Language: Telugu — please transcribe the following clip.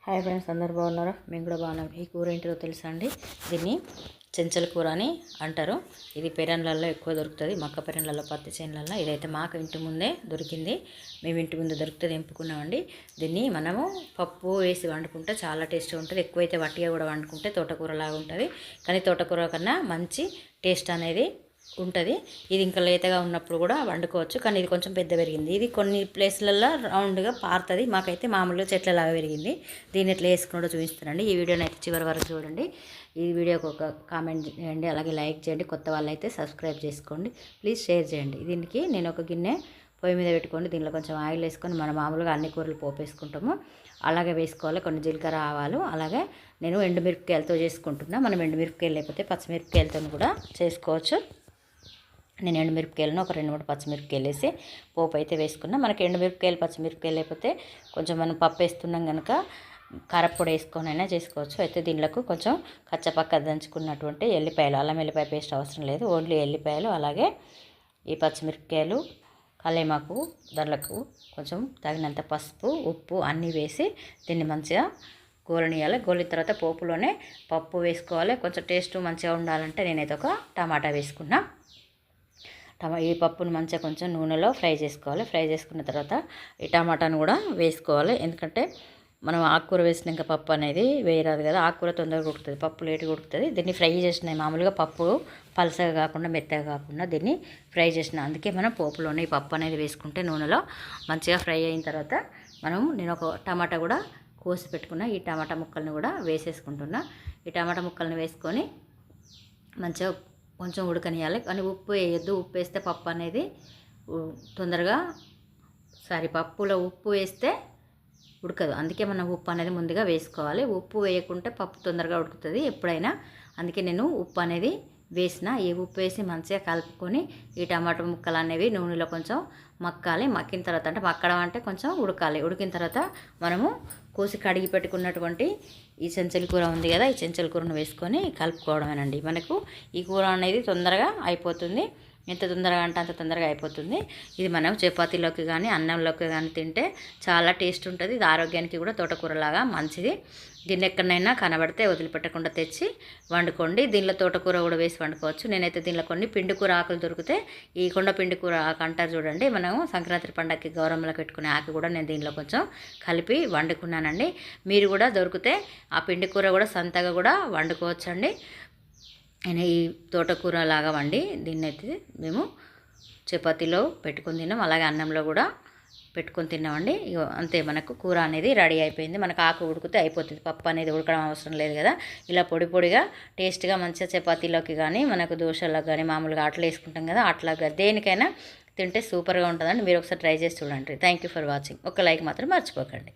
హాయ్ ఫ్రెండ్స్, అందరు బాగున్నారా? మేము కూడా బాగున్నాం. ఈ కూర ఏంటిదో తెలుసా అండి? దీన్ని చెంచల కూర అని అంటారు. ఇది పెరన్లలో ఎక్కువ దొరుకుతుంది, మక్క పెరన్లలో, పత్తి చేనులలో. ఇదైతే మాకు ఇంటి ముందే దొరికింది. మేము ఇంటి ముందే దొరుకుతుంది, ఎంపుకున్నామండి. దీన్ని మనము పప్పు వేసి వండుకుంటే చాలా టేస్ట్గా ఉంటుంది. ఎక్కువైతే వట్టిగా కూడా వండుకుంటే తోటకూర లాగా ఉంటుంది. కానీ తోటకూర కన్నా మంచి టేస్ట్ అనేది ఉంటుంది. ఇది ఇంకా లేతగా ఉన్నప్పుడు కూడా వండుకోవచ్చు, కానీ ఇది కొంచెం పెద్ద పెరిగింది. ఇది కొన్ని ప్లేస్లలో రౌండ్గా పారుతుంది, మాకైతే మామూలుగా చెట్లలాగా పెరిగింది. దీన్ని ఎట్లా వేసుకున్నాడో చూపిస్తానండి. ఈ వీడియోని అయితే చివరి వరకు చూడండి. ఈ వీడియోకి ఒక కామెంట్ చేయండి, అలాగే లైక్ చేయండి. కొత్త వాళ్ళైతే సబ్స్క్రైబ్ చేసుకోండి, ప్లీజ్ షేర్ చేయండి. దీనికి నేను ఒక గిన్నె పొయ్యి మీద పెట్టుకోండి. దీనిలో కొంచెం ఆయిల్ వేసుకొని మనం మామూలుగా అన్ని కూరలు పోపు వేసుకుంటాము అలాగే వేసుకోవాలి. కొన్ని జీలకర్ర ఆవాలు, అలాగే నేను ఎండుమిరపకాయలతో చేసుకుంటున్నా. మనం ఎండుమిరపకాయలు లేకపోతే పచ్చిమిరపకాయలతో కూడా చేసుకోవచ్చు. నేను ఎండుమిరపకాయలను ఒక 2-3 పచ్చిమిరపకాయలు వేసి పోపు అయితే వేసుకున్నా. మనకి ఎండుమిరపకాయలు పచ్చిమిరపకాయలు లేకపోతే కొంచెం మనం పప్పు వేస్తున్నాం కనుక కారప్పొడి వేసుకొనైనా చేసుకోవచ్చు. అయితే దీనిలోకి కొంచెం కచ్చపక్క దంచుకున్నటువంటి ఎల్లిపాయలు, అల్లం ఎల్లిపాయ పేస్ట్ అవసరం లేదు, ఓన్లీ ఎల్లిపాయలు, అలాగే ఈ పచ్చిమిరపకాయలు, కల్లేమాకు, దాంట్లోకి కొంచెం తగినంత పసుపు, ఉప్పు అన్నీ వేసి దీన్ని మంచిగా గోలనియాలి. గోలిన తర్వాత పోపులోనే పప్పు వేసుకోవాలి. కొంచెం టేస్ట్ మంచిగా ఉండాలంటే నేనైతే ఒక టమాటా వేసుకున్నా. ఈ పప్పును మంచిగా కొంచెం నూనెలో ఫ్రై చేసుకోవాలి. ఫ్రై చేసుకున్న తర్వాత ఈ టమాటాను కూడా వేసుకోవాలి. ఎందుకంటే మనం ఆకుకూర వేసినాక పప్పు అనేది వేయరాదు కదా, ఆకుకూర తొందరగా ఉడుకుతుంది, పప్పు లేటుగా ఉడుకుతుంది. దీన్ని ఫ్రై చేసినాయి మామూలుగా పప్పు పలసగా కాకుండా మెత్తగా కాకుండా దీన్ని ఫ్రై చేసిన, అందుకే మనం పోపులోనే ఈ పప్పు అనేది వేసుకుంటే నూనెలో మంచిగా ఫ్రై అయిన తర్వాత నేను ఒక టమాటా కూడా కోసి పెట్టుకున్నా. ఈ టమాటా ముక్కల్ని కూడా వేసేసుకుంటున్నా. ఈ టమాటా ముక్కల్ని వేసుకొని మంచిగా కొంచెం ఉడకనియాలి, కానీ ఉప్పు వేయద్దు. ఉప్పు వేస్తే పప్పు అనేది తొందరగా పప్పులో ఉప్పు వేస్తే ఉడకదు, అందుకే మనం ఉప్పు అనేది ముందుగా వేసుకోవాలి. ఉప్పు వేయకుంటే పప్పు తొందరగా ఉడుకుతుంది ఎప్పుడైనా. అందుకే నేను ఉప్పు అనేది వేసిన. ఈ ఉప్పు వేసి మంచిగా కలుపుకొని ఈ టమాటా ముక్కలు అనేవి నూనెలో కొంచెం మక్కాలి. మక్కిన తర్వాత అంటే మక్కడం అంటే కొంచెం ఉడకాలి. ఉడికిన తర్వాత మనము కోసి కడిగి పెట్టుకున్నటువంటి ఈ చెంచల కూర ఉంది కదా, ఈ చెంచల కూరను వేసుకొని కలుపుకోవడమేనండి. మనకు ఈ కూర అనేది తొందరగా అయిపోతుంది. ఎంత తొందరగా అంటే అంత తొందరగా అయిపోతుంది. ఇది మనం చపాతీలోకి కానీ అన్నంలోకి కానీ తింటే చాలా టేస్ట్ ఉంటుంది. ఇది ఆరోగ్యానికి కూడా తోటకూరలాగా మంచిది. దీన్ని ఎక్కడైనా కనబడితే వదిలిపెట్టకుండా తెచ్చి వండుకోండి. దీనిలో తోటకూర కూడా వేసి వండుకోవచ్చు. నేనైతే దీనిలో కొన్ని పిండి కూర ఆకులు దొరికితే, ఈ కొండ పిండి కూర ఆకు అంటారు చూడండి, మనం సంక్రాంతి పండగకి గౌరమ్మలో పెట్టుకునే ఆకు కూడా నేను దీనిలో కొంచెం కలిపి వండుకున్నానండి. మీరు కూడా దొరికితే ఆ పిండి కూర కూడా సంతగా కూడా వండుకోవచ్చండి. నేను ఈ తోటకూర లాగా వండి దీన్ని అయితే మేము చపాతీలో పెట్టుకొని తిన్నాం, అలాగే అన్నంలో కూడా పెట్టుకొని తిన్నామండి. అంతే, మనకు కూర అనేది రెడీ అయిపోయింది. మనకు ఆకు ఉడికితే అయిపోతుంది, పప్పు అనేది ఉడకడం అవసరం లేదు కదా. ఇలా పొడి పొడిగా టేస్ట్గా మంచిగా చపాతీలోకి కానీ మనకు దోశలకు కానీ మామూలుగా అట్లా వేసుకుంటాం కదా, అట్లాగా దేనికైనా తింటే సూపర్గా ఉంటుందండి. మీరు ఒకసారి ట్రై చేసి చూడండి. Thank you for watching. ఒక లైక్ మాత్రం మర్చిపోకండి.